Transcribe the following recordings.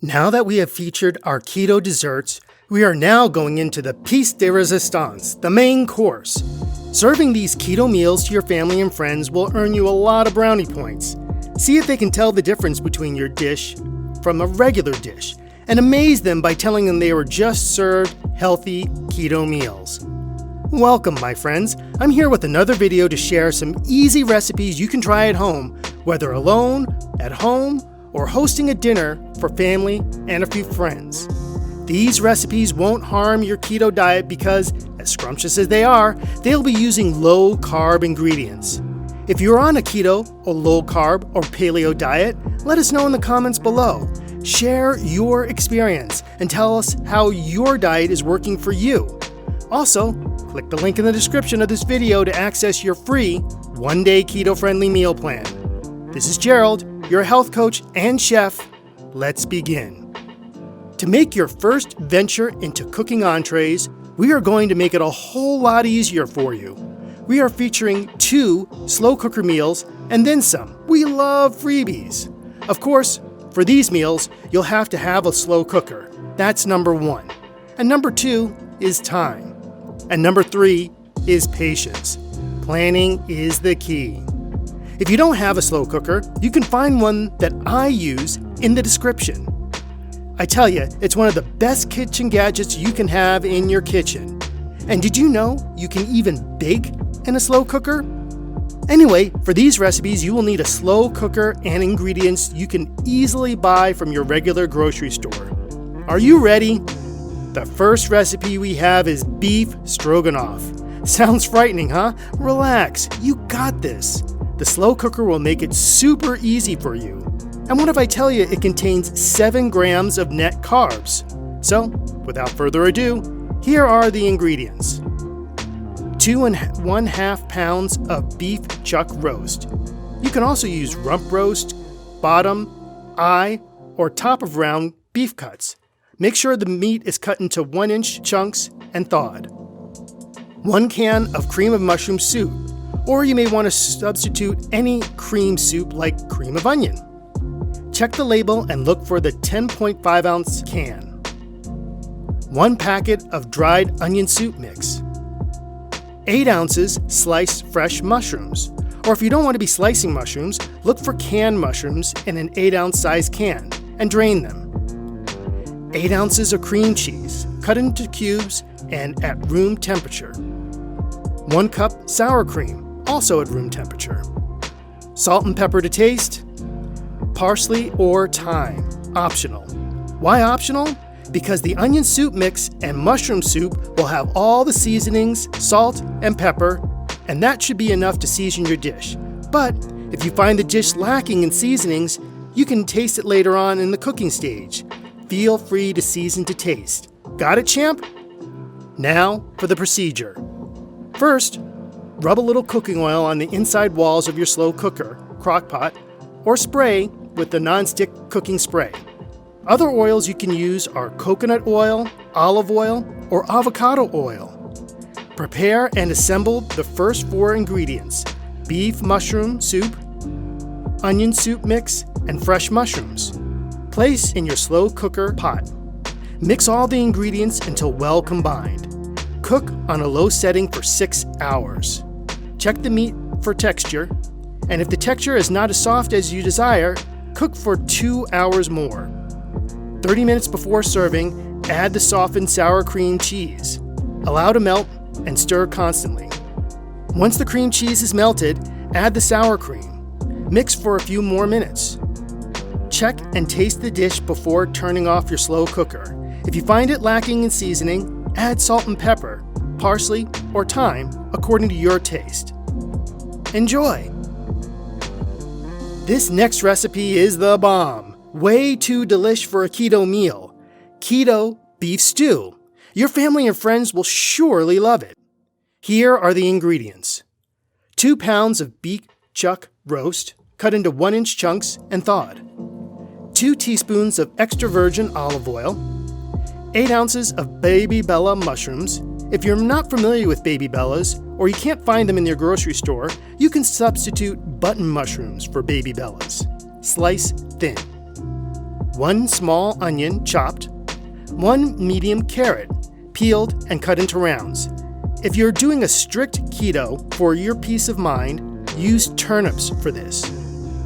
Now that we have featured our keto desserts, we are now going into the pièce de résistance, the main course. Serving these keto meals to your family and friends will earn you a lot of brownie points. See if they can tell the difference between your dish from a regular dish, and amaze them by telling them they were just served healthy keto meals. Welcome, my friends. I'm here with another video to share some easy recipes you can try at home, whether alone, at home, or hosting a dinner for family and a few friends. These recipes won't harm your keto diet because, as scrumptious as they are, they'll be using low-carb ingredients. If you're on a keto or low-carb or paleo diet, let us know in the comments below. Share your experience and tell us how your diet is working for you. Also, click the link in the description of this video to access your free one-day keto-friendly meal plan. This is Gerald, your health coach and chef. Let's begin. To make your first venture into cooking entrees, we are going to make it a whole lot easier for you. We are featuring 2 slow cooker meals and then some. We love freebies. Of course, for these meals, you'll have to have a slow cooker. That's number 1. And number 2 is time. And number 3 is patience. Planning is the key. If you don't have a slow cooker, you can find one that I use in the description. I tell you, it's one of the best kitchen gadgets you can have in your kitchen. And did you know you can even bake in a slow cooker? Anyway, for these recipes, you will need a slow cooker and ingredients you can easily buy from your regular grocery store. Are you ready? The first recipe we have is beef stroganoff. Sounds frightening, huh? Relax, you got this. The slow cooker will make it super easy for you. And what if I tell you it contains 7 grams of net carbs? So, without further ado, here are the ingredients. 2 1/2 pounds of beef chuck roast. You can also use rump roast, bottom, eye, or top of round beef cuts. Make sure the meat is cut into 1-inch chunks and thawed. 1 can of cream of mushroom soup, or you may want to substitute any cream soup like cream of onion. Check the label and look for the 10.5 ounce can. 1 packet of dried onion soup mix. 8 ounces sliced fresh mushrooms, or if you don't want to be slicing mushrooms, look for canned mushrooms in an 8-ounce size can and drain them. 8 ounces of cream cheese, cut into cubes and at room temperature. 1 cup sour cream, also at room temperature. Salt and pepper to taste. Parsley or thyme, optional. Why optional? Because the onion soup mix and mushroom soup will have all the seasonings, salt, and pepper, and that should be enough to season your dish. But if you find the dish lacking in seasonings, you can taste it later on in the cooking stage. Feel free to season to taste. Got it, champ? Now for the procedure. First, rub a little cooking oil on the inside walls of your slow cooker, crock pot, or spray with the non-stick cooking spray. Other oils you can use are coconut oil, olive oil, or avocado oil. Prepare and assemble the first 4 ingredients: beef mushroom soup, onion soup mix, and fresh mushrooms. Place in your slow cooker pot. Mix all the ingredients until well combined. Cook on a low setting for 6 hours. Check the meat for texture, and if the texture is not as soft as you desire, cook for 2 hours more. 30 minutes before serving, add the softened sour cream cheese. Allow to melt and stir constantly. Once the cream cheese is melted, add the sour cream. Mix for a few more minutes. Check and taste the dish before turning off your slow cooker. If you find it lacking in seasoning, add salt and pepper, parsley, or thyme according to your taste. Enjoy! This next recipe is the bomb. Way too delish for a keto meal. Keto beef stew. Your family and friends will surely love it. Here are the ingredients. 2 pounds of beef chuck roast, cut into 1-inch chunks and thawed. 2 teaspoons of extra virgin olive oil. 8 ounces of baby bella mushrooms. If you're not familiar with baby bellas, or you can't find them in your grocery store, you can substitute button mushrooms for baby bellas. Slice thin. 1 small onion chopped, 1 medium carrot peeled and cut into rounds. If you're doing a strict keto for your peace of mind, use turnips for this.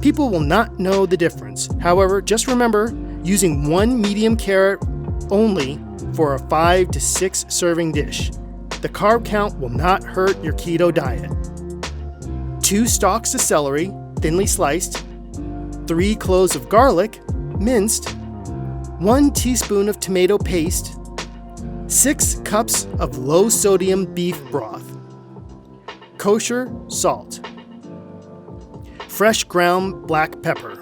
People will not know the difference. However, just remember using 1 medium carrot only for a 5 to 6 serving dish. The carb count will not hurt your keto diet. 2 stalks of celery, thinly sliced, 3 cloves of garlic, minced, 1 teaspoon of tomato paste, 6 cups of low-sodium beef broth, kosher salt, fresh ground black pepper,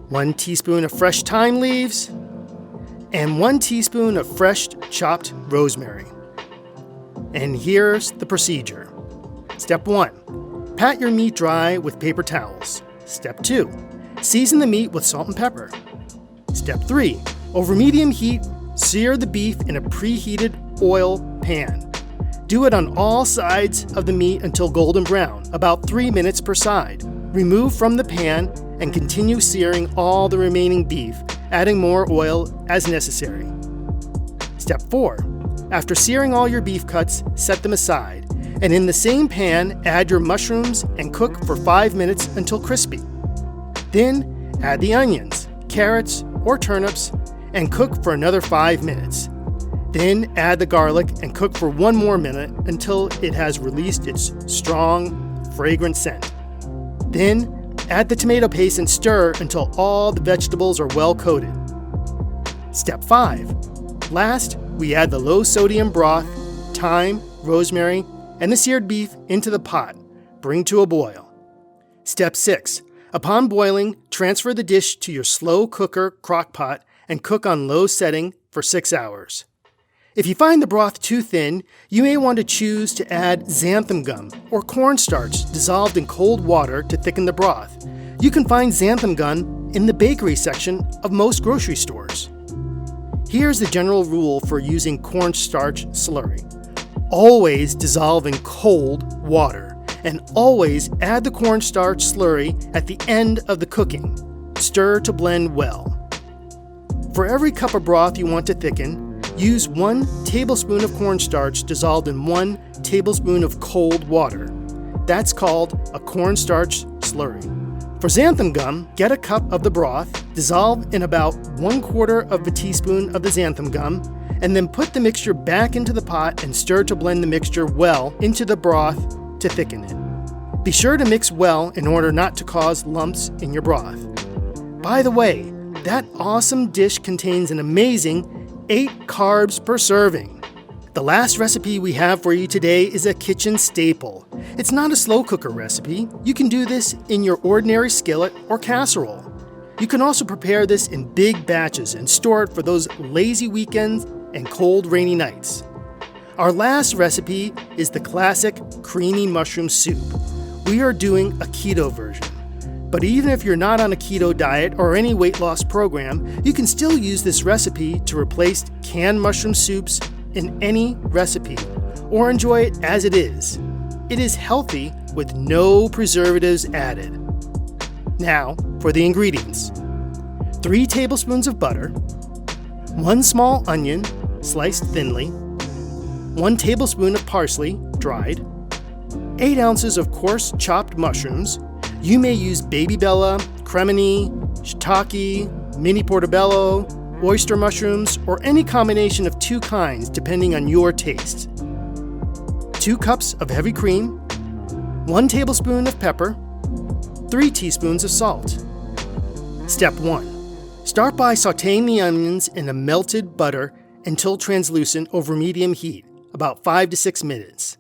1 teaspoon of fresh thyme leaves, and 1 teaspoon of fresh chopped rosemary. And here's the procedure. Step 1. Pat your meat dry with paper towels. Step 2. Season the meat with salt and pepper. Step 3. Over medium heat, sear the beef in a preheated oil pan. Do it on all sides of the meat until golden brown, about 3 minutes per side. Remove from the pan and continue searing all the remaining beef, adding more oil as necessary. Step 4. After searing all your beef cuts, set them aside, and in the same pan, add your mushrooms and cook for 5 minutes until crispy. Then, add the onions, carrots, or turnips, and cook for another 5 minutes. Then, add the garlic and cook for 1 more minute until it has released its strong, fragrant scent. Then, add the tomato paste and stir until all the vegetables are well coated. Step 5. Last, we add the low-sodium broth, thyme, rosemary, and the seared beef into the pot. Bring to a boil. Step 6. Upon boiling, transfer the dish to your slow cooker crock pot and cook on low setting for 6 hours. If you find the broth too thin, you may want to choose to add xanthan gum or cornstarch dissolved in cold water to thicken the broth. You can find xanthan gum in the bakery section of most grocery stores. Here's the general rule for using cornstarch slurry. Always dissolve in cold water, and always add the cornstarch slurry at the end of the cooking. Stir to blend well. For every cup of broth you want to thicken, use 1 tablespoon of cornstarch dissolved in 1 tablespoon of cold water. That's called a cornstarch slurry. For xanthan gum, get a cup of the broth, dissolve in about 1/4 of a teaspoon of the xanthan gum, and then put the mixture back into the pot and stir to blend the mixture well into the broth to thicken it. Be sure to mix well in order not to cause lumps in your broth. By the way, that awesome dish contains an amazing 8 carbs per serving. The last recipe we have for you today is a kitchen staple. It's not a slow cooker recipe. You can do this in your ordinary skillet or casserole. You can also prepare this in big batches and store it for those lazy weekends and cold, rainy nights. Our last recipe is the classic creamy mushroom soup. We are doing a keto version. But even if you're not on a keto diet or any weight loss program, you can still use this recipe to replace canned mushroom soups in any recipe, or enjoy it as it is. It is healthy with no preservatives added. Now, for the ingredients. 3 tablespoons of butter, 1 small onion, sliced thinly, 1 tablespoon of parsley, dried, 8 ounces of coarse chopped mushrooms. You may use baby bella, cremini, shiitake, mini portobello, oyster mushrooms, or any combination of 2 kinds depending on your taste. 2 cups of heavy cream, 1 tablespoon of pepper, 3 teaspoons of salt. Step 1. Start by sautéing the onions in the melted butter until translucent over medium heat, about 5 to 6 minutes.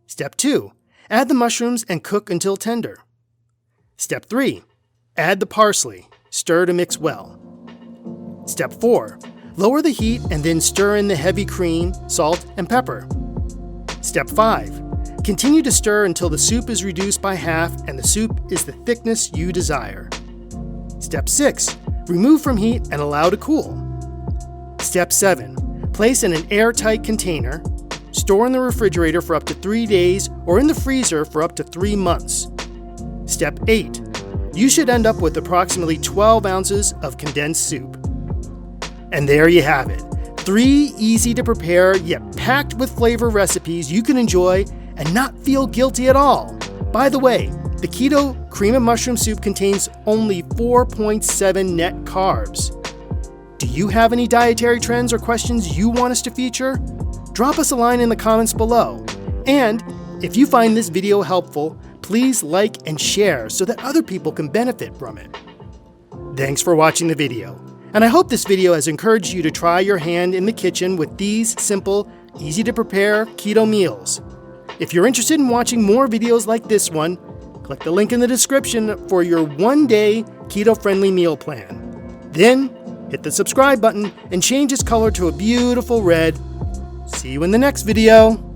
Step 2. Add the mushrooms and cook until tender. Step 3. Add the parsley. Stir to mix well. Step 4. Lower the heat and then stir in the heavy cream, salt, and pepper. Step 5. Continue to stir until the soup is reduced by half and the soup is the thickness you desire. Step 6. Remove from heat and allow to cool. Step 7. Place in an airtight container. Store in the refrigerator for up to 3 days or in the freezer for up to 3 months. Step 8. you should end up with approximately 12 ounces of condensed soup. And there you have it. 3 easy to prepare yet packed with flavor recipes you can enjoy and not feel guilty at all. By the way, the Keto cream and mushroom soup contains only 4.7 net carbs. Do you have any dietary trends or questions you want us to feature? Drop us a line in the comments below. And if you find this video helpful, please like and share so that other people can benefit from it. Thanks for watching the video. And I hope this video has encouraged you to try your hand in the kitchen with these simple, easy to prepare keto meals. If you're interested in watching more videos like this one, click the link in the description for your one-day keto-friendly meal plan. Then, hit the subscribe button and change its color to a beautiful red. See you in the next video.